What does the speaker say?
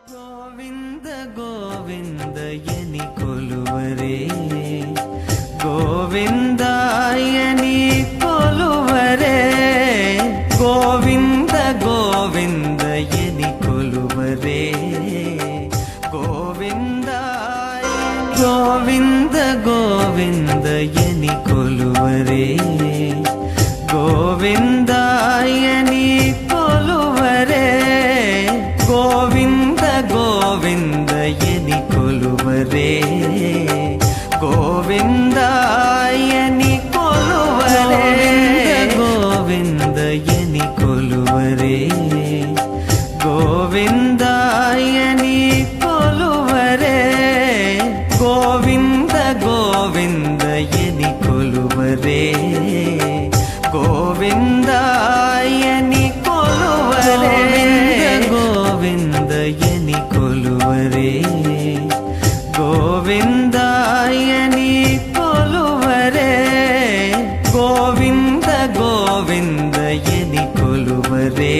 ಗೋವಿಂದ ಗೋವಿಂದ ಎನಿ ಕೊಲುವರೇ ಗೋವಿಂದಾಯನಿ ಕೊಲುವರೇ ಗೋವಿಂದ ಗೋವಿಂದ ಎನಿ ಕೊಲುವರೇ ಗೋವಿಂದಾಯ ಗೋವಿಂದ ಗೋವಿಂದ ಎನಿ ಕೊಲುವರೇ ಗೋವಿಂದಾಯನಿ ಕೊಲುವರೇ ಗೋವಿಂದ ಗೋವಿಂದ ಎನಿ ಕೊಲುವರೇ ಗೋವಿಂದಾಯನಿ ಕೊಲುವರೇ ಗೋವಿಂದ ಎನಿ ಕೊಲುವರೇ ಗೋವಿಂದಾಯನಿ ಕೊಲುವರೇ ಗೋವಿಂದ ಗೋವಿಂದ ಎನಿ ಕೊಲುವರೇ ಗೋವಿಂದಾಯನಿ ಕೊಲುವರೇ ಗೋವಿಂದ ಎನಿ ಕೊಲುವರೇ ಗೋವಿಂದಾಯನಿ ಕೊಲುವರೇ ಗೋವಿಂದ ಗೋವಿಂದ ಎನಿ ಕೊಲುವರೇ